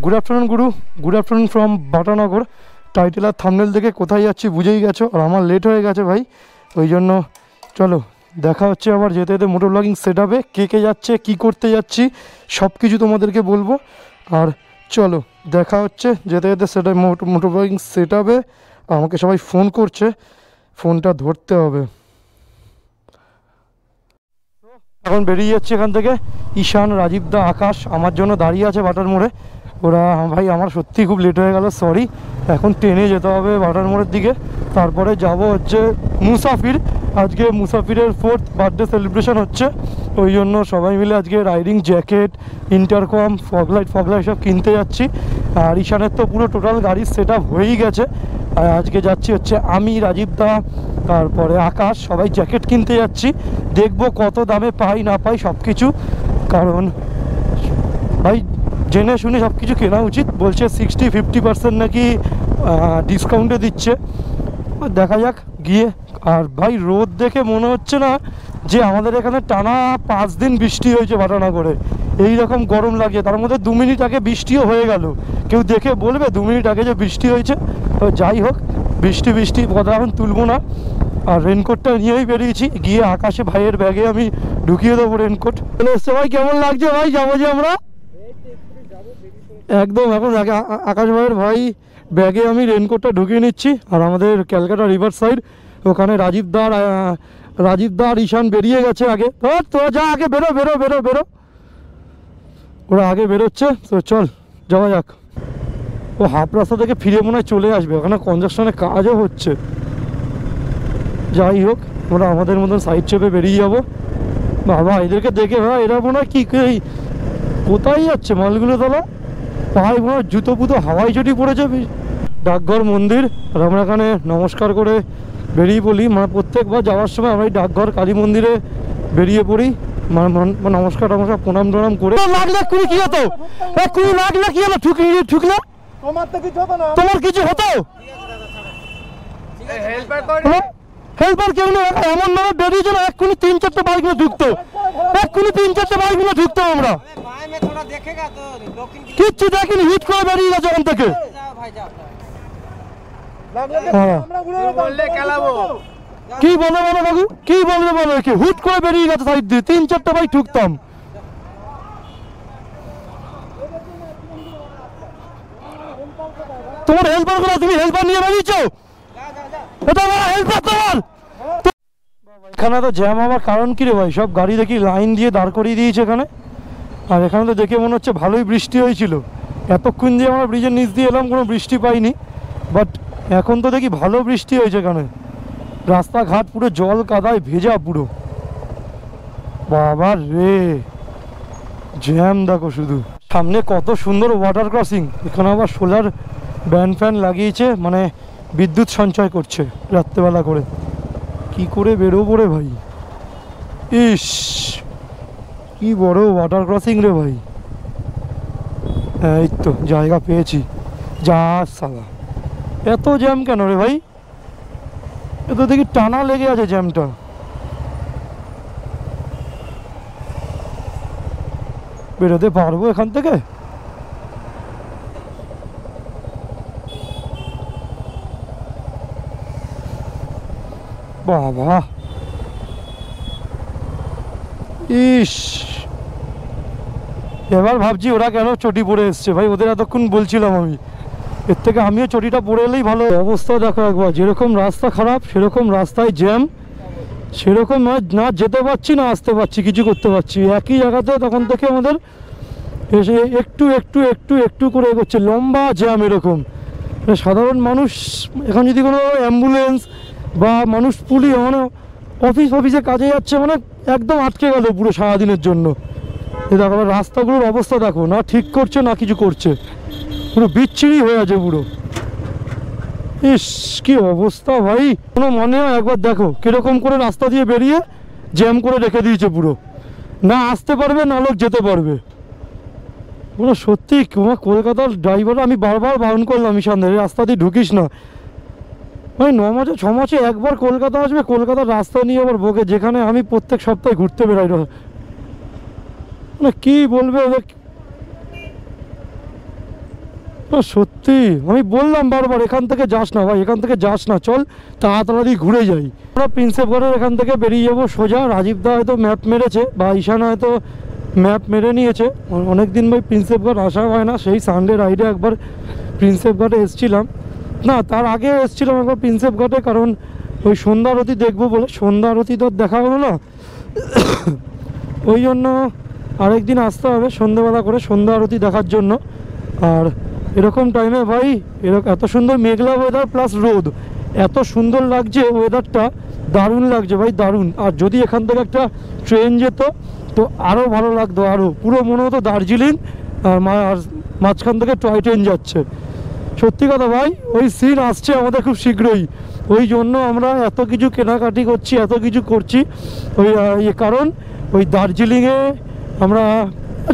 Good afternoon guru, good afternoon from Batanagar. Title আর thumbnail দেখে কোথায় যাচ্ছি বুঝেই গেছো, আর আমার লেট হয়ে গেছে ভাই, ওই জন্য চলো দেখা হচ্ছে আবার যেতে যেতে মোটো ব্লগিং সেট আপে। কে কে যাচ্ছে, কি করতে যাচ্ছি, সব কিছু তোমাদেরকে বলবো। আর চলো দেখা হচ্ছে যেতে যেতে সেটা মোটো ব্লগিং সেট আপে। আমাকে সবাই ফোন করছে, ফোনটা ধরতে হবে। এখন বেরিয়ে যাচ্ছে এখান থেকে। ঈশান, রাজীব দা, আকাশ আমার জন্য দাঁড়িয়ে আছে বাটার মোড়ে। ওরা ভাই আমার সত্যি খুব লেট হয়ে গেল, সরি। এখন ট্রেনে যেতে হবে বাটার মোড়ের দিকে, তারপরে যাব হচ্ছে মুসাফির। আজকে মুসাফিরের 4th বার্থডে সেলিব্রেশন হচ্ছে, ওই জন্য সবাই মিলে আজকে রাইডিং জ্যাকেট, ইন্টারকম, ফগলাইট সব কিনতে যাচ্ছি। আর ঈশানের তো পুরো টোটাল গাড়ির সেট আপ হয়েই গেছে। আর আজকে যাচ্ছি হচ্ছে আমি, রাজীব দা, তারপরে আকাশ, সবাই জ্যাকেট কিনতে যাচ্ছি। দেখবো কত দামে পাই না পাই সব কিছু, কারণ ভাই জেনে শুনে সব কিছু কেনা উচিত। বলছে 60-50% নাকি ডিসকাউন্টে দিচ্ছে, দেখা যাক গিয়ে। আর ভাই রোদ দেখে মনে হচ্ছে না যে আমাদের এখানে টানা 5 দিন বৃষ্টি হয়েছে বাটানগরে, এইরকম গরম লাগে। তার মধ্যে 2 মিনিট আগে বৃষ্টিও হয়ে গেল, কেউ দেখে বলবে 2 মিনিট আগে যে বৃষ্টি হয়েছে। তো যাই হোক, বৃষ্টি কথা এখন তুলবো না। আর রেনকোটটা নিয়েই বেরিয়েছি, গিয়ে আকাশে ভাইয়ের ব্যাগে আমি ঢুকিয়ে দেবো রেনকোট। ভাই কেমন লাগছে ভাই, যাবো যে আমরা একদম এখন আকাশ ভাইয়ের ভাই ব্যাগে আমি রেনকোটটা ঢুকিয়ে নিচ্ছি। আর আমাদের ক্যালকাটা রিভার সাইড, ওখানে রাজীব দা আর ঈশান বেরিয়ে গেছে আগে। তোরা যা আগে, বেরো, ওরা আগে বেরোচ্ছে। তো চল যাওয়া যাক। ও হাফ রাস্তা থেকে ফিরে মনে হয় চলে আসবে, ওখানে কনজাকশনে কাজও হচ্ছে। যাই হোক, আমরা আমাদের মতন সাইড চেপে বেরিয়ে যাবো। বাবা এদেরকে দেখে ভাই এরা মনে হয় কি কোথায় যাচ্ছে মালগুলো, তোলা পায়ে মনে হয় জুতো পুতো হাওয়াই চটি পড়েছে। ডাকঘর মন্দির, আর আমরা এখানে নমস্কার করে বেরিয়ে পড়ি। মানে প্রত্যেকবার যাওয়ার সময় আমরা এই ডাকঘর কালী মন্দিরে বেরিয়ে পড়ি, নমস্কার প্রণাম করে। লাগলে কুড়ি কি হতো, কুড়ি লাগলে কি হলো, ঠুকলে তোমার কিছু হতো? হেল্পার কেউ নেই, এমন ভাবে বেরিয়েছে না এক্ষুনি 3-4টে বাইকগুলো ঢুকতো, আমরা কিচ্ছু দেখিনি, হিট করে বেরিয়ে গেছে ওখান থেকে। কি বলে বাবু, কি বলবে বলো, কি হুট করে বেরিয়ে গেছে সাইড দিয়ে, 3-4টে বাইক ঢুকতাম। তোমার হেল্পার গুলো, তুমি হেল্পার নিয়ে বেরিয়েছো, এটা হেল্পার তোমার। এখানে তো জ্যাম হওয়ার কারণ কি রে ভাই, সব গাড়ি দেখি লাইন দিয়ে দাঁড় করিয়ে দিয়েছে এখানে। আর এখানে তো দেখে মনে হচ্ছে ভালোই বৃষ্টি হয়েছিল। এতক্ষণ দিয়ে আমরা ব্রিজের নিচ দিয়ে এলাম, কোনো বৃষ্টি পাইনি, বাট এখন তো দেখি ভালো বৃষ্টি হয়েছে এখানে। রাস্তাঘাট পুরো জল কাদায় ভেজা পুরো। বাবা রে, জ্যাম দেখো শুধু। সামনে কত সুন্দর ওয়াটার ক্রসিং, এখানে আবার সোলার ফ্যান লাগিয়েছে, মানে বিদ্যুৎ সঞ্চয় করছে রাত্রেবেলা করে। কি করে বেরোবো রে ভাই, ইস কি বড় ওয়াটার ক্রসিং রে ভাই। এই তো জায়গা পেয়েছি, যা সালা এত জ্যাম কেন রে ভাই, এত দেখি টানা লেগে আছে জ্যামটা। বেরোতে পারবো এখান থেকে? বাবা ইস, এবার ভাবছি ওরা কেন চটি পরে এসছে ভাই, ওদের এতক্ষণ বলছিলাম আমি, এর থেকে আমিও চটিটা পরে এলেই ভালো। অবস্থা দেখো একবার, যেরকম রাস্তা খারাপ সেরকম রাস্তায় জ্যাম, সেরকম না যেতে পারছি না আসতে পারছি, কিছু করতে পারছি একই জায়গাতে। তখন থেকে আমাদের এসে একটু করে এগোচ্ছে, লম্বা জ্যাম এরকম। সাধারণ মানুষ এখন যদি কোনো অ্যাম্বুলেন্স বা মানুষ পুলিশ মানে অফিসে কাজে যাচ্ছে, মানে একদম আটকে গেল পুরো সারাদিনের জন্য। দেখো রাস্তাগুলোর অবস্থা দেখো, না ঠিক করছে না কিছু করছে, পুরো বিচ্ছিরি হয়ে আছে পুরো। ইস কি অবস্থা ভাই, কোনো মনে হয় একবার দেখো কিরকম করে রাস্তা দিয়ে বেরিয়ে জ্যাম করে রেখে দিয়েছে পুরো, না আসতে পারবে না লোক যেতে পারবে পুরো। সত্যি তোমার কলকাতার ড্রাইভার আমি বারবার বারণ করলাম, সামনে রাস্তা দিয়ে ঢুকিস না ভাই। 9 মাসে 6 মাসে একবার কলকাতা আসবে, কলকাতার রাস্তা নিয়ে আবার বকে, যেখানে আমি প্রত্যেক সপ্তাহে ঘুরতে বেরোই। মানে কি বলবে ওদের, সত্যি আমি বললাম বারবার এখান থেকে যাস না ভাই, এখান থেকে যাস না, চল তাড়াতাড়ি ঘুরে যাই। আমরা প্রিন্সেপগড়ের এখান থেকে বেরিয়ে যাবো সোজা। রাজীবদা হয়তো ম্যাপ মেরেছে বা ঈশান হয়তো ম্যাপ মেরে নিয়েছে। অনেক দিন ভাই প্রিন্সেপগড় আসা হয় না, সেই সানডে রাইডে একবার প্রিন্সেপগড়ে এসেছিলাম, না তার আগে এসেছিলাম একবার প্রিন্সেপগড়ে, কারণ ওই সন্ধ্যা আরতি দেখবো বলে। সন্ধ্যা আরতি তো দেখা হলো না, ওই জন্য আরেকদিন আসতে হবে সন্ধ্যেবেলা করে সন্ধ্যা আরতি দেখার জন্য। আর এরকম টাইমে ভাই এরকম এত সুন্দর মেঘলা ওয়েদার প্লাস রোদ, এত সুন্দর লাগছে ওয়েদারটা, দারুণ লাগছে ভাই দারুণ। আর যদি এখান থেকে একটা ট্রেন যেত তো আরও ভালো লাগতো, আরও পুরো মনে হতো দার্জিলিং আর মাঝখান থেকে টয় ট্রেন যাচ্ছে। সত্যি কথা ভাই ওই সিন আসছে আমাদের খুব শীঘ্রই, ওই জন্য আমরা এত কিছু কেনাকাটি করছি, এত কিছু করছি। ওই কারণ ওই দার্জিলিংয়ে আমরা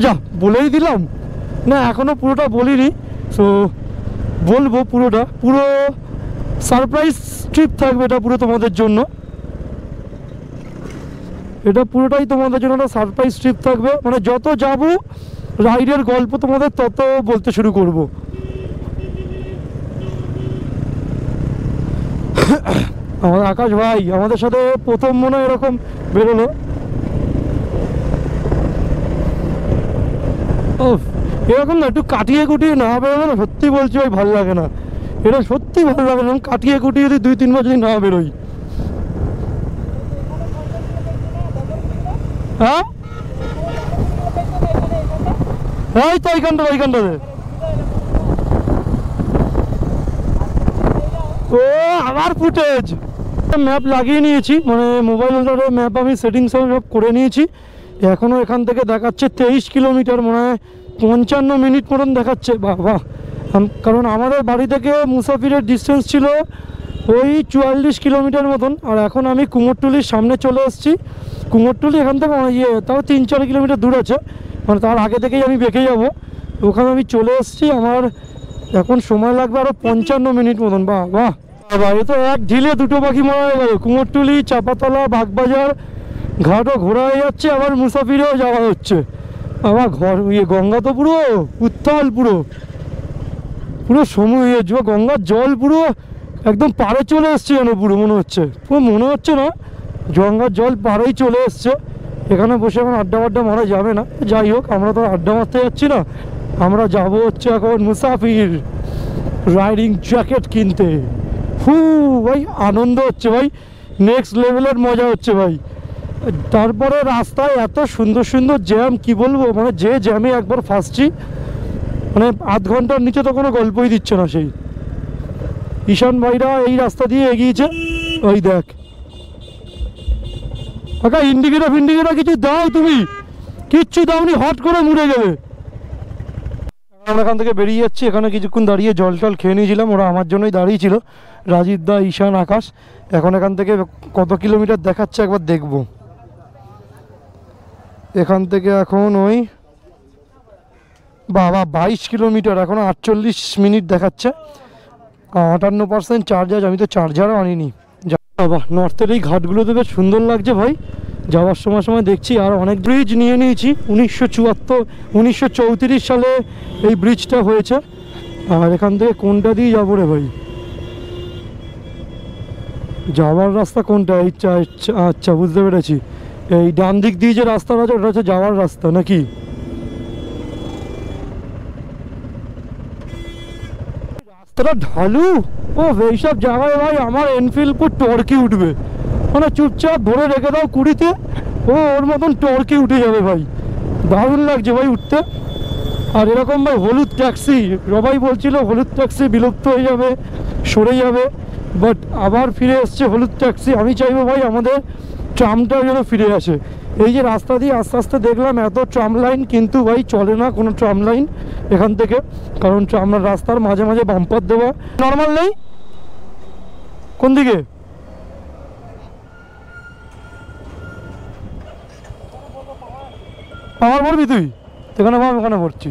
যা বলেই দিলাম না, এখনও পুরোটা বলিনি, সো বলবো পুরোটা, পুরো সারপ্রাইজ ট্রিপ থাকবে এটা পুরো তোমাদের জন্য। এটা পুরোটাই তোমাদের জন্য একটা সারপ্রাইজ ট্রিপ থাকবে, মানে যত যাবো রাইডের গল্প তোমাদের তত বলতে শুরু করব। আমাদের আকাশ ভাই আমাদের সাথে প্রথম মনে হয় এরকম বেরোলো। ও এরকম না, একটু কাটিয়ে কুটিয়ে না বেরোলে না, সত্যি বলছি ভাই ভালো লাগে না, এটা সত্যি ভালো লাগে না। কাটিয়ে কুটিয়ে যদি 2-3 বার যদি না বেরোই। হ্যাঁ এই তো ওইখানটাতে ও আমার ফুটেজ ম্যাপ লাগিয়ে নিয়েছি, মানে মোবাইলের ম্যাপ আমি সেটিংস সব করে নিয়েছি। এখনও এখান থেকে দেখাচ্ছে 23 কিলোমিটার, মনে হয় 55 মিনিট মতন দেখাচ্ছে। বাহ, কারণ আমাদের বাড়ি থেকে মুসাফিরের ডিস্টেন্স ছিল ওই 44 কিলোমিটার মতন, আর এখন আমি কুমোরটুলির সামনে চলে এসেছি। কুমোরটুলি এখান থেকে তাও 3-4 কিলোমিটার দূর আছে, মানে তার আগে থেকেই আমি বেঁকে যাব, ওখানে আমি চলে এসেছি। আমার এখন সময় লাগবে আরও 55 মিনিট মতন। বাহ এ তো এক ঢিলে দুটো পাখি মারা হয়ে গেল, কুমোরটুলি, চাপাতলা, বাগবাজার ঘাটও ঘোরা হয়ে যাচ্ছে, আবার মুসাফিরেও যাওয়া হচ্ছে। আবার গঙ্গা তো পুরো উত্তাল, পুরো সময় গঙ্গার জল পুরো একদম পাড়ে চলে এসছে যেন, পুরো মনে হচ্ছে না গঙ্গার জল পাড়েই চলে এসছে। এখানে বসে এখন আড্ডা মারা যাবে না, যাই হোক আমরা তো আড্ডা মারতে যাচ্ছি না, আমরা যাব হচ্ছে এখন মুসাফির রাইডিং জ্যাকেট কিনতে। ভাই আনন্দ হচ্ছে ভাই, নেক্সট লেভেলের মজা হচ্ছে ভাই। তারপরে রাস্তায় এত সুন্দর সুন্দর জ্যাম, কি বলবো, মানে যে জ্যামে একবার ফাঁসছি, মানে আধ ঘন্টার নিচে তো কোনো গল্পই দিচ্ছে না। সেই ঈশান ভাইরা এই রাস্তা দিয়ে এগিয়েছে, ওই দেখ কাকা ইন্ডিকেটার কিছু দাও, তুমি কিচ্ছু দাওনি, হট করে মুড়ে যাবে। আমরা এখান থেকে বেরিয়ে যাচ্ছি, এখানে কিছুক্ষণ দাঁড়িয়ে জল টল খেয়ে নিয়েছিলাম, ওরা আমার জন্যই দাঁড়িয়েছিল, রাজীব দা, ঈশান, আকাশ। এখন এখান থেকে কত কিলোমিটার দেখাচ্ছে একবার দেখব। এখান থেকে এখন ওই 22 কিলোমিটার, এখন 48 মিনিট দেখাচ্ছে। 58% চার্জার, আমি তো চার্জারও আনিনি। বাবা নর্থের এই ঘাটগুলোতে বেশ সুন্দর লাগছে ভাই, যাওয়ার সময় দেখছি। আর অনেক ব্রিজ নিয়ে নিয়েছি, 1934 সালে এই ব্রিজটা হয়েছে। আর এখান থেকে কোনটা দিয়ে যাবো রে ভাই, যাওয়ার রাস্তা কোনটা? আচ্ছা বুঝতে পেরেছি, এই ডান দিক দিয়ে যে রাস্তাটা আছে ওটা হচ্ছে যাওয়ার রাস্তা নাকি? রাস্তাটা ঢালু, এইসব জায়গায় ভাই আমার এনফিল্ড পুরো টর্কি উঠবে, মানে চুপচাপ ভরে রেখে দাও 20-তে, ওর মতন টর্কি উঠে যাবে ভাই, দারুণ লাগছে ভাই উঠতে। আর এরকম ভাই হলুদ ট্যাক্সি, সবাই বলছিল হলুদ ট্যাক্সি বিলুপ্ত হয়ে যাবে, সরে যাবে, বাট আবার ফিরে এসছে হলুদ ট্যাক্সি। আমি চাইবো ভাই আমাদের ট্রামটাও যেন ফিরে আসে। এই যে রাস্তা দিয়ে আস্তে আস্তে দেখলাম এত ট্রাম লাইন, কিন্তু ভাই চলে না কোনো ট্রাম লাইন এখান থেকে, কারণ আমরা রাস্তার মাঝে মাঝে বাম্পার দেওয়া নর্মাল নেই। কোন দিকে? আমার পড়বি তুই? এখানে ভাব, এখানে পড়ছি।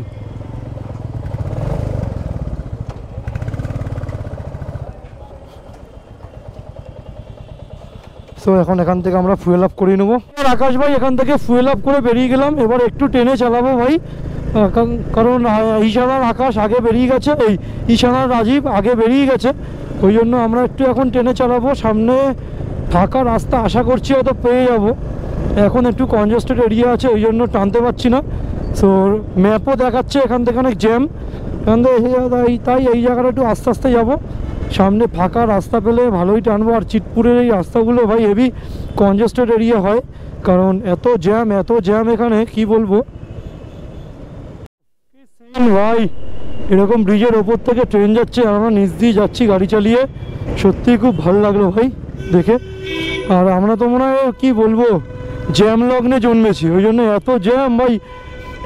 সো এখন এখান থেকে আমরা ফুয়েল আপ করে নেবো। আর আকাশ ভাই এখান থেকে ফুয়েল আপ করে বেরিয়ে গেলাম, এবার একটু টেনে চালাবো ভাই, কারণ ঈশান আর আকাশ আগে বেরিয়ে গেছে, এই ঈশান আর রাজীব আগে বেরিয়ে গেছে, ওই জন্য আমরা একটু এখন ট্রেনে চালাবো। সামনে ফাঁকা রাস্তা আশা করছি হয়তো পেয়ে যাব, এখন একটু কনজেস্টেড এরিয়া আছে ওই জন্য টানতে পারছি না। সো ম্যাপও দেখাচ্ছে এখান থেকে অনেক জ্যাম, এখান থেকে তাই এই জায়গাটা একটু আস্তে আস্তে যাবো। সামনে ফাঁকা রাস্তা পেলে ভালোই টানবো। আর চিতপুরের এই রাস্তাগুলো ভাই হেভি কনজেস্টেড এরিয়া হয়, কারণ এত জ্যাম এখানে কি বলবো ভাই। এরকম ব্রিজের ওপর থেকে ট্রেন যাচ্ছে আর আমরা নিচ দিয়ে যাচ্ছি গাড়ি চালিয়ে, সত্যিই খুব ভালো লাগলো ভাই দেখে। আর আমরা তো মনে হয় কী বলবো জ্যাম লগ্নে জন্মেছি, ওই জন্য এত জ্যাম ভাই,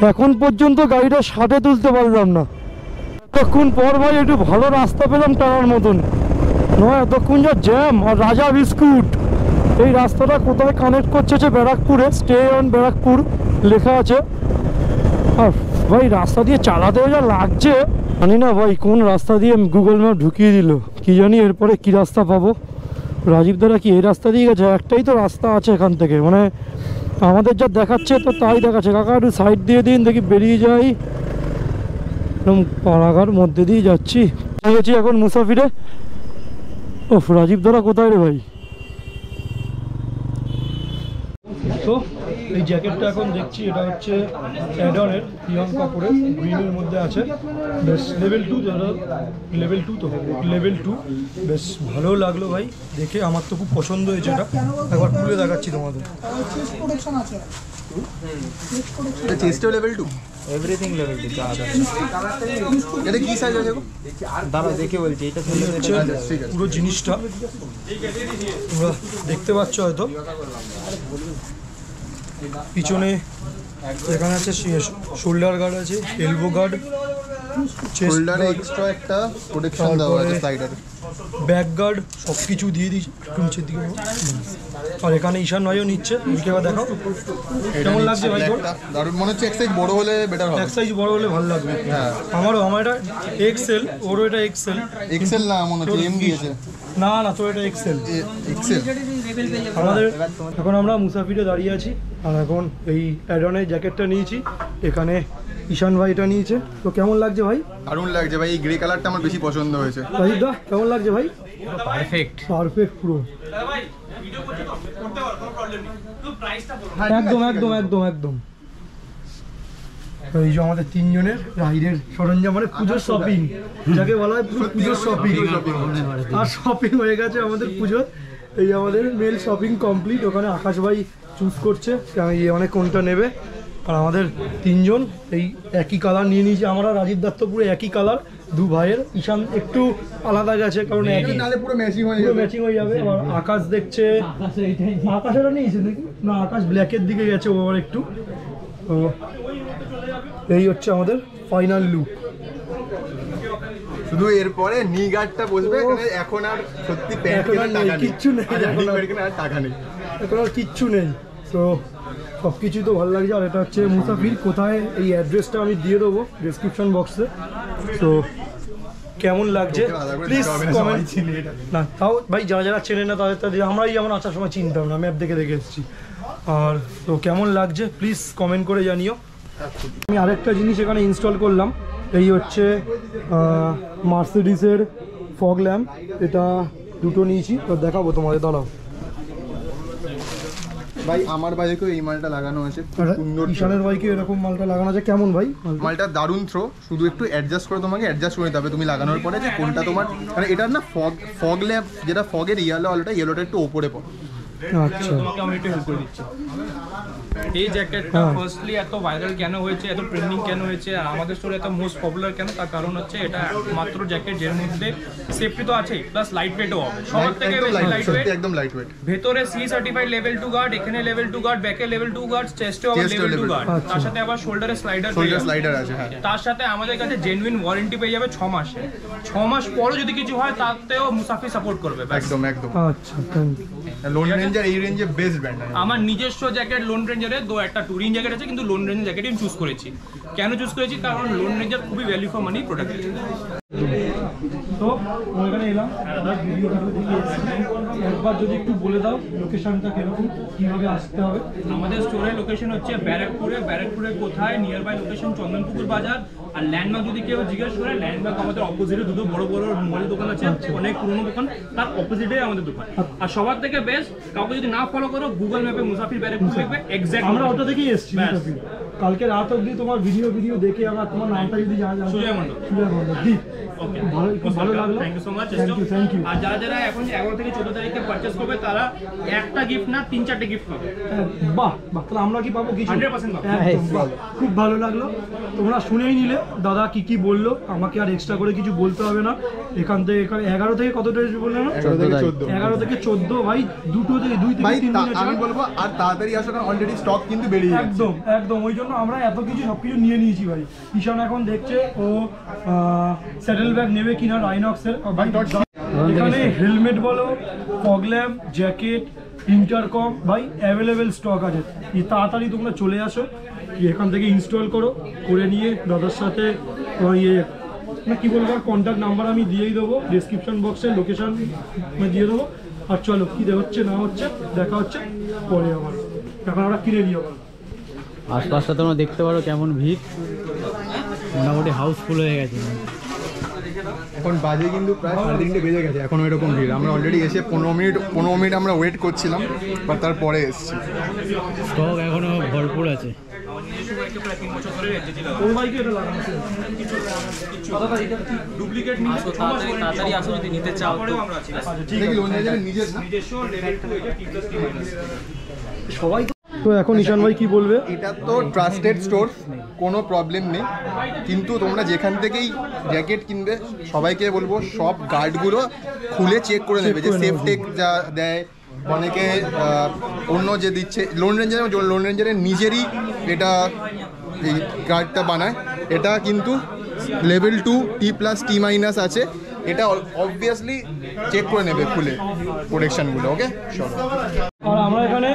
এখন পর্যন্ত গাড়িটা 60-এ তুলতে পারলাম না। এতক্ষণ পর ভাই একটু ভালো রাস্তা পেলাম টানার মতন, নয় এতক্ষণ যা জ্যাম। আর রাজা বিস্কুট এই রাস্তাটা কোথায় কানেক্ট করছে যে ব্যারাকপুরে, স্টে অন ব্যারাকপুর লেখা আছে। আর ভাই রাস্তা দিয়ে চালাতেও যা লাগছে, জানি না ভাই কোন রাস্তা দিয়ে গুগল ম্যাপ ঢুকিয়ে দিল, কি জানি এরপরে কি রাস্তা পাবো। রাজীব দাদা কি এই রাস্তা দিয়ে গেছে? একটাই তো রাস্তা আছে এখান থেকে, মানে আমাদের যা দেখাচ্ছে তো তাই দেখাচ্ছে। কাকা একটু সাইড দিয়ে দিন দেখি বেরিয়ে যাই, একদম পাড়াগার মধ্যে দিয়ে যাচ্ছি এখন মুসাফিরে। ও রাজীব দাদা কোথায় রে ভাই? তো এই জ্যাকেটটা এখন দেখছি, এটা হচ্ছে অ্যাডনের পিয়ন কাপড়ের, গ্রিনের মধ্যে আছে, বেশ লেভেল 2 দাদা, লেভেল 2 তো লেভেল 2, বেশ ভালো লাগলো ভাই দেখে, আমার তো খুব পছন্দ হয়েছে এটা। একবার খুলে দেখাচ্ছি তোমাদের। চেস্টও লেভেল 2, এভরিথিং লেভেল 2 এটা কি সাইজ আছে গো? দাঁড়া দেখে বলছি, এটা হচ্ছে পুরো জিনিসটা তোমরা দেখতে পাচ্ছ হয়তো। পিছনে এখানে আছে শোল্ডার গার্ড আছে, এলবো গার্ড, শোল্ডারে এক্সট্রা একটা প্রোটেকশন দেওয়া আছে সাইডারে, ব্যাক গার্ড সব কিছু দিয়ে দিয়েছি। একটু নিচের দিকে আর এখানে ঈশান ভাইও নিচ্ছে, এদিকে আবার দেখাও কেমন লাগছে ভাই। দারুণ মনে হচ্ছে, এক সাইজ বড় হলে বেটার হবে, এক সাইজ বড় হলে ভালো লাগবে। হ্যাঁ আমার এটা এক্সেল, ওরও এটা এক্সেল। এক্সেল না মনে হচ্ছে এম দিয়েছে, না তো এটা এক্সেল। এক্সেল আমাদের এখন আমরা মুসাফিরে দাঁড়িয়ে আছি, আর এখন এই অ্যাডনের জ্যাকেটটা নিয়েছি, এখানে ঈশান ভাই এটা নিয়েছে। তো কেমন লাগছে ভাই? দারুণ লাগছে ভাই, এই গ্রে কালারটা আমার বেশি পছন্দ হয়েছে। রাজীব দা কেমন লাগছে ভাই? পারফেক্ট পুরো একদম। এই যে আমাদের তিনজনের রাইডের সরঞ্জাম, মানে পুজোর শপিং যাকে বলা হয়, পুজোর শপিং। আর শপিং হয়ে গেছে আমাদের পুজোর, এই আমাদের মেল শপিং কমপ্লিট। ওখানে আকাশ ভাই চুজ করছে মানে কোনটা নেবে, আর আমাদের তিনজন এই একই কালার নিয়ে নিয়েছি। আমরা রাজীব দত্ত পুরো একই কালার, দু ভাইয়ের। ঈশান একটু আলাদা গেছে কারণ একই, নালে পুরো ম্যাচিং হয়ে যাবে। আর আকাশ দেখছে, আকাশেরও নিয়েছে নাকি না, আকাশ ব্ল্যাকের দিকে গেছে ও আবার একটু। তো এই হচ্ছে আমাদের ফাইনাল লুক। শুধু এরপরে নি গার্ডটা বসবে, এখন আর সত্যি প্যান্ট কেনার টাকা নেই, কিচ্ছু নেই, টাকা নেই, এখন আর কিচ্ছু নেই। তো সব কিছুই তো ভালো লাগছে। আর এটা হচ্ছে মুসাফির কোথায়, এই অ্যাড্রেসটা আমি দিয়ে দেবো ডেসক্রিপশন বক্সে। তো কেমন লাগছে প্লিজ কমেন্ট। না তাও ভাই যারা চেনে না তাদের আমরাই যেমন আসার সময় চিনতাম না, ম্যাপ দেখে এসেছি। আর তো কেমন লাগছে প্লিজ কমেন্ট করে জানিও। আমি আরেকটা জিনিস এখানে ইনস্টল করলাম, এই হচ্ছে মার্সিডিসের ফগ ল্যাম্প, এটা দুটো নিয়েছি, তো দেখাবো তোমাদের, দাঁড়াও। ভাই আমার বাইকেও এই মালটা লাগানো আছে, সুন্দর। ঈশানের বাইকে এরকম মালটা লাগানো আছে, কেমন ভাই মালটা? দারুণ থ্রো, শুধু একটু অ্যাডজাস্ট করে তোমাকে অ্যাডজাস্ট করে নিতে হবে তুমি লাগানোর পরে, যে কোনটা তোমার, মানে এটার না ফগ ল্যাম্প যেটা ফগের ইয়েলোটা একটু ওপরে পড়ে। আচ্ছা তোমাকে আমি একটু হেল্প করে দিচ্ছি। এই জ্যাকেটটা ফার্স্টলি এত ভাইরাল কেন হয়েছে, এত ট্রেন্ডিং কেন হয়েছে, আর আমাদের স্টোরে এত মোস্ট পপুলার কেন, তার কারণ হচ্ছে এটা একমাত্র জ্যাকেট যের মধ্যে সেফটি তো আছে, প্লাস লাইট ওয়েটও হবে, সবার থেকে বেশি লাইট ওয়েট, একদম লাইট ওয়েট। ভেতরে সি সার্টিফাইড লেভেল 2 গার্ড, এখানে লেভেল 2 গার্ড, ব্যাকে লেভেল 2 গার্ড, চেস্টেও আবার লেভেল 2 গার্ড, তার সাথে আবার শোল্ডারে স্লাইডার আছে। হ্যাঁ, তার সাথে আমাদের কাছে জেনুইন ওয়ারেন্টি পেয়ে যাবে 6 মাসে। 6 মাস পরে যদি কিছু হয় তাতেও মুসাফির সাপোর্ট করবে। একদম। আচ্ছা থ্যাংক ইউ। লোন রেঞ্জার এই রেঞ্জে বেস্ট ব্র্যান্ড। আমার নিজস্ব জ্যাকেট লোন রেঞ্জারে একটা টুরিং জ্যাকেট আছে, কিন্তু লোন রেঞ্জ জ্যাকেট আমি চুজ করেছি, কেন চুজ করেছি, কারণ লোন রেঞ্জার খুবই ভ্যালু ফর মানি প্রোডাক্ট। তো ওখানে এলাম, একবার যদি একটু বলে দাও লোকেশনটা কিরকম, কিভাবে আসতে হবে। আমাদের স্টোরের লোকেশন হচ্ছে ব্যারাকপুরে কোথায়, নিয়ার বাই লোকেশন চন্দনপুকুর বাজার। আর ল্যান্ডমার্ক যদি কেউ জিজ্ঞেস করে, ল্যান্ডমার্ক আমাদের অপোজিটে দুটো বড় বড় মোবাইল দোকান আছে, অনেক পুরনো দোকান, তার অপোজিটে আমাদের দোকান। আর সবার থেকে বেস্ট, কাউকে যদি না ফলো করো, গুগল ম্যাপে মুসাফির ব্যারাকপুর দেখবে, এক্স্যাক্ট আমরা ওটা থেকেই এসেছি। কালকে রাত অবধি তোমার ভিডিও দেখে আমরা তোমার নামটা যদি জানা সুজয় মণ্ডল। খুব ভালো লাগলো, thank you so much. Thank you. আর যারা এখন 11 থেকে 14 তারিখে পারচেজ করবে, তারা একটা গিফট না 3-4টে গিফট পাবে। বাহ, তাহলে আমরা কি পাবো? কিছু 100% পাবো। খুব ভালো লাগলো। তোমরা শুনেই নিলে দাদা কি বললো, আমাকে আর এক্সট্রা করে কিছু বলতে হবে না। এখান থেকে 11 থেকে কত ডেজ বললে না? 11 থেকে 14 ভাই, 2 থেকে 3 দিন আমি বলবো আর তাড়াতাড়ি আসো, কারণ অলরেডি স্টক কিন্তু বেরিয়ে গেছে। একদম ওই জন্য আমরা সবকিছু নিয়ে নিয়েছি ভাই। ঈশান এখন দেখছে ও স্যাডেল ব্যাগ নেবে কিনা রাইনক্সের। এখানে হেলমেট বলো, ফগ ল্যাম্প, জ্যাকেট, ইন্টারকম ভাই অ্যাভেলেবেল স্টক আছে। তাড়াতাড়ি তোমরা চলে আসো, এখান থেকে ইনস্টল করে নিয়ে দাদার সাথে কি বলবো, কন্ট্যাক্ট নাম্বার আমি দিয়েই দেবো ডিসক্রিপশন বক্সে, লোকেশন দিয়ে দেবো। আর চলো কী হচ্ছে না হচ্ছে দেখা হচ্ছে পরে। আমার এখন আমরা কিনে নিই। আবার আশপাশটা তোমরা দেখতে পারো কেমন ভিড়, মোটামুটি হাউসফুল হয়ে গেছে। এখন বাজে কিন্তু প্রায় 3:30 বেজে গেছে, এখন এরকম ভিড়। আমরা অলরেডি এসে 15 মিনিট আমরা ওয়েট করছিলাম, বাট তারপরে এসেছি। স্টক এখনো ভরপুর আছে। ডুপ্লিকেট নিয়ে তাড়াতাড়ি আসো যদি নিতে চাও। সবাই তো এখন ঈশান ভাই কি বলবে? এটা তো ট্রাস্টেড স্টোর, কোনো প্রবলেম নেই। কিন্তু তোমরা যেখান থেকেই জ্যাকেট কিনবে, সবাইকে বলবো সব গার্ডগুলো খুলে চেক করে নেবে, যে সেফটেক যা দেয়। অনেকে অন্য যে দিচ্ছে, লোন রেঞ্জারের নিজেরই এটা এই গার্ডটা বানায়। এটা কিন্তু লেভেল 2 T+T- আছে। এটা অবভিয়াসলি চেক করে নেবে খুলে প্রোটেকশনগুলো। ওকে, চলো। আর আমরা এখানে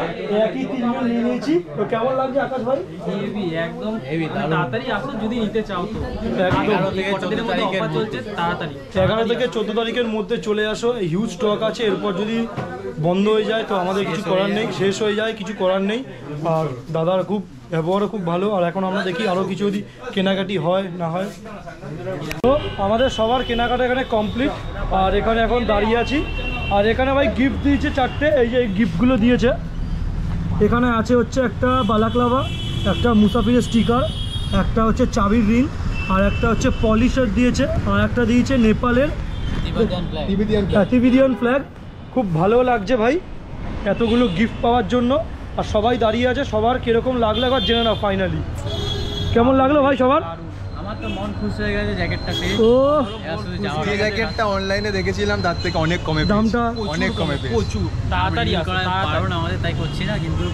একই 3 নিয়ে নিয়েছি। তো কেমন লাগছে আকাশ ভাই? একদম তাড়াতাড়ি আসো যদি নিতে চাও। তো 11 থেকে 14 তারিখের চলছে, তাড়াতাড়ি 11 থেকে 14 তারিখের মধ্যে চলে আসো। হিউজ স্টক আছে, এরপর যদি বন্ধ হয়ে যায় তো আমাদের কিছু করার নেই, শেষ হয়ে যায় কিছু করার নেই। আর দাদার খুব ব্যবহারও খুব ভালো। আর এখন আমরা দেখি আরও কিছু যদি কেনাকাটি হয় না হয়। তো আমাদের সবার কেনাকাটা এখানে কমপ্লিট। আর এখানে এখন দাঁড়িয়ে আছি। আর এখানে ভাই গিফট দিয়েছে 4টে, এই যে এই গিফটগুলো দিয়েছে। এখানে আছে হচ্ছে একটা বালাক্লাভা, একটা মুসাফিরের স্টিকার, একটা হচ্ছে চাবির রিং, আর একটা হচ্ছে পলিশার দিয়েছে, আর একটা দিয়েছে নেপালের তিবেতিয়ান ফ্ল্যাগ। খুব ভালো লাগছে ভাই এতগুলো গিফট পাওয়ার জন্য। আর সবাই দাঁড়িয়ে আছে, সবার কীরকম লাগলো একবার জেনে নাও। ফাইনালি কেমন লাগলো ভাই সবার? আমার তো মন খুশ হয়ে গেছে জ্যাকেটটা পেয়ে। ও যে জ্যাকেটটা অনলাইনে দেখেছিলাম তার থেকে অনেক কমে, দামটা অনেক কমে পেয়েছি। প্রচুর তাড়াতাড়ি আসো। কারণ আমাদের তাই করছি না, কিন্তু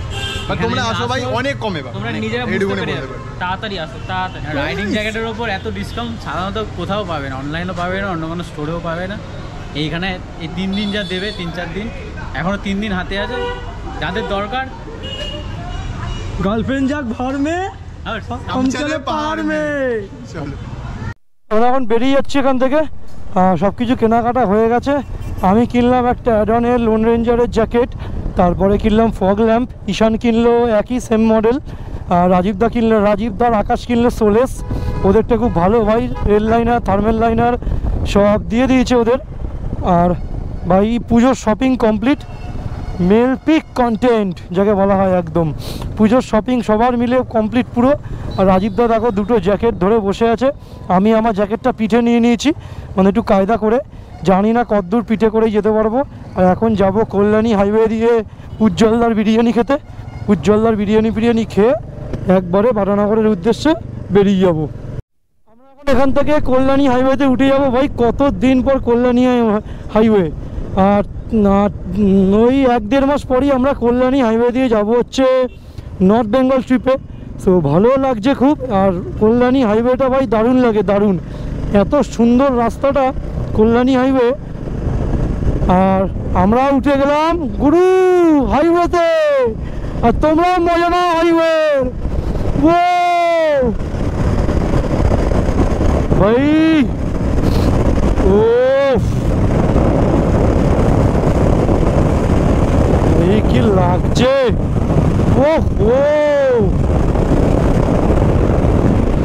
তোমরা আসো ভাই, অনেক কমে পাবে। তোমরা নিজেরা বুঝতে পেরে যাবে। তাড়াতাড়ি আসো, তাড়াতাড়ি। রাইডিং জ্যাকেটের ওপর এত ডিসকাউন্ট সাধারণত কোথাও পাবে না, অনলাইনেও পাবে না, অন্য কোনো স্টোরেও পাবে না। এইখানে এই 3 দিন যা দেবে, 3-4 দিন, এখনও 3 দিন হাতে আছে। যাদের দরকার, গার্লফ্রেন্ড যাক ঘর মে, हम चले पहाड़ में। চলো, আমরা এখন বেরিয়ে যাচ্ছি এখান থেকে। সব কিছু কেনাকাটা হয়ে গেছে। আমি কিনলাম একটা অ্যাডনের লোন রেঞ্জারের জ্যাকেট, তারপরে কিনলাম ফগ ল্যাম্প। ঈশান কিনলো একই সেম মডেল। রাজীবদার আকাশ কিনলো সোলেস। ওদেরটা খুব ভালো ভাই, রেল লাইনার, থার্মেল লাইনার সব দিয়ে দিয়েছে ওদের। আর ভাই পুজোর শপিং কমপ্লিট, মেল পিক কন্টেন্ট যাকে বলা হয়, একদম পুজোর শপিং সবার মিলে কমপ্লিট পুরো। আর রাজীবদা দেখো 2টো জ্যাকেট ধরে বসে আছে। আমি আমার জ্যাকেটটা পিঠে নিয়ে নিয়েছি, মানে একটু কায়দা করে। জানি না কতদূর পিঠে করেই যেতে পারবো। আর এখন যাব কল্যাণী হাইওয়ে দিয়ে উজ্জ্বলদার বিরিয়ানি খেতে। উজ্জ্বলদার বিরিয়ানি খেয়ে একবারে বাটানগরের উদ্দেশ্যে বেরিয়ে যাব। আমরা এখন এখান থেকে কল্যাণী হাইওয়েতে উঠে যাব ভাই। কত দিন পর কল্যাণী হাইওয়ে। আর ওই 1-1.5 মাস পরই আমরা কল্যাণী হাইওয়ে দিয়ে যাব হচ্ছে নর্থ বেঙ্গল ট্রিপে। সো ভালো লাগছে খুব। আর কল্যাণী হাইওয়েটা ভাই দারুণ লাগে, দারুণ। এত সুন্দর রাস্তাটা কল্যাণী হাইওয়ে। আর আমরা উঠে গেলাম গুরু হাইওয়েতে। আর তোমরাও মজা নাও হাইওয়ে। ও ভাই ও এই কি লাগছে, ও ও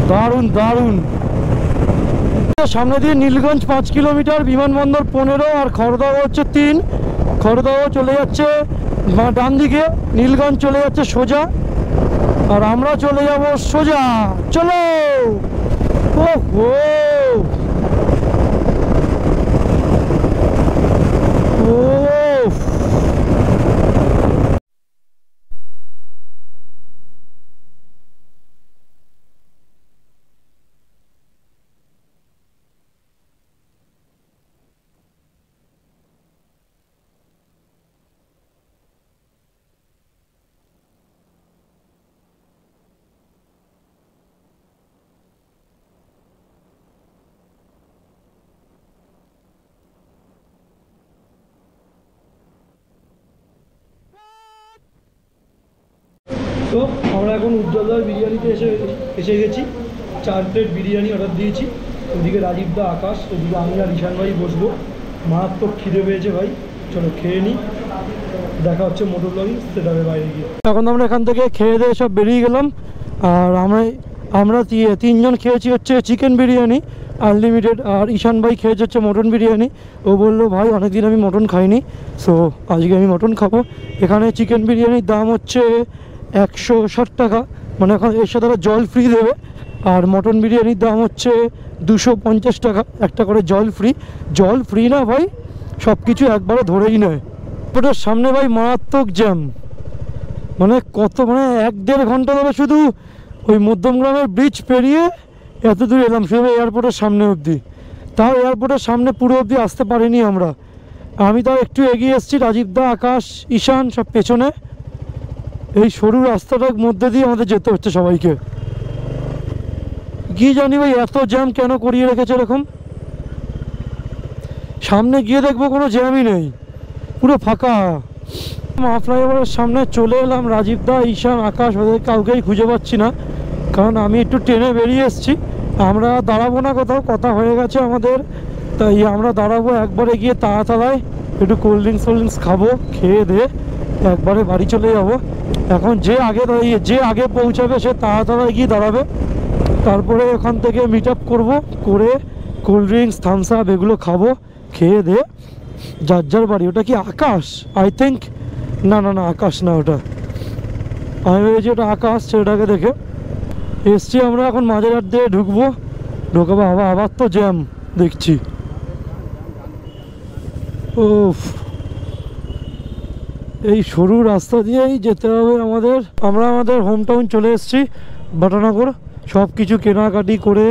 দারুণ দারুণ। সামনে দিয়ে নীলগঞ্জ 5 কিলোমিটার, বিমানবন্দর 15 আর খড়দহ হচ্ছে 3। খড়দহ চলে যাচ্ছে ডান দিকে, নীলগঞ্জ চলে যাচ্ছে সোজা, আর আমরা চলে যাব সোজা। চলো ও ও তো আমরা এখন উজ্জ্বলদার বিরিয়ানিতে এসে গেছি। 4 প্লেট বিরিয়ানি অর্ডার দিয়েছি। ওদিকে রাজীবদা, আকাশ, ওদিকে আমি আর ঈশান ভাই বসবো। মারাত্মক খিদে পেয়েছে ভাই, চলো খেয়ে নিই। দেখা হচ্ছে মোটর ব্লগিং সেটাবে বাইরে গিয়ে। এখন আমরা এখান থেকে খেয়ে দিয়ে সব বেরিয়ে গেলাম। আর আমরা 3 জন খেয়েছি হচ্ছে চিকেন বিরিয়ানি আনলিমিটেড, আর ঈশান ভাই খেয়েছে হচ্ছে মটন বিরিয়ানি। ও বললো ভাই অনেকদিন আমি মটন খাইনি, সো আজকে আমি মটন খাবো। এখানে চিকেন বিরিয়ানির দাম হচ্ছে 160 টাকা, মানে এখন এর সাথে জল ফ্রি দেবে। আর মটন বিরিয়ানির দাম হচ্ছে 250 টাকা, একটা করে জল ফ্রি। জল ফ্রি না ভাই, সব কিছু একবারে ধরেই নেয়। ওটার সামনে ভাই মারাত্মক জ্যাম, মানে কত, মানে 1-1.5 ঘন্টা ধরে শুধু ওই মধ্যমগ্রামের ব্রিজ পেরিয়ে এত দূর এলাম, শুধু এয়ারপোর্টের সামনে অবধি। তাও এয়ারপোর্টের সামনে পুরো অবধি আসতে পারিনি আমরা। আমি তাও একটু এগিয়ে এসেছি, রাজীবদা, আকাশ, ঈশান সব পেছনে। এই সরু রাস্তাটার মধ্যে দিয়ে আমাদের যেতে হচ্ছে সবাইকে। কি জানি ভাই এত জ্যাম কেন করিয়ে রেখেছে এরকম। সামনে গিয়ে দেখবো কোনো জ্যামই নেই, পুরো ফাঁকা। ফ্লাইওভারের সামনে চলে এলাম। রাজীবদা, ঈশান, আকাশ, ওদের কাউকেই খুঁজে পাচ্ছি না, কারণ আমি একটু ট্রেনে বেরিয়ে এসেছি। আমরা দাঁড়াবো না কোথাও, কথা হয়ে গেছে আমাদের, তাই আমরা দাঁড়াবো একবারে গিয়ে তারাতলায়, একটু কোল্ড ড্রিঙ্কস খাবো, খেয়ে দিয়ে একবারে বাড়ি চলে যাব। এখন যে আগে পৌঁছাবে সে তারাতলায় গিয়ে দাঁড়াবে, তারপরে ওখান থেকে মিট আপ করবো, করে কোল্ড ড্রিঙ্কস, থামস আপ এগুলো খাবো, খেয়ে দিয়ে যার যার বাড়ি। ওটা কি আকাশ? আই থিঙ্ক না, আকাশ না, ওটা আমি ভেবেছি ওটা আকাশ। সেটাকে দেখে এসছি আমরা, এখন মাঝেরহাট দিয়ে ঢুকবো। আবার তো জ্যাম দেখছি। এই সরু রাস্তা দিয়েই যেতে হবে আমাদের। আমরা আমাদের হোম টাউন চলে এসেছি, বাটানগর। সব কিছু কেনাকাটি করে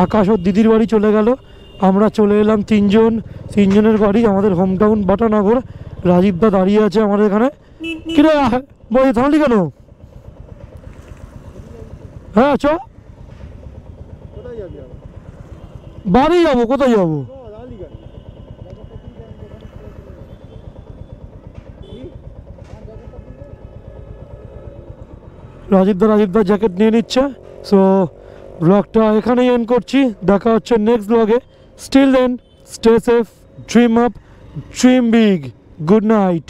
আকাশ ওর দিদির বাড়ি চলে গেল। আমরা চলে এলাম 3 জনের বাড়ি, আমাদের হোম টাউন বাটানগর। রাজীবদা দাঁড়িয়ে আছে আমাদের এখানে। কিরে বই থামলি কেন? হ্যাঁ চ, বাড়ি যাবো। কোথায় যাবো? রাজীবদা জ্যাকেট নিয়ে নিচ্ছে। সো ব্লগটা এখানেই এন্ড করছি, দেখা হচ্ছে নেক্সট ব্লগে। Still then stay safe, dream up, dream big, good night.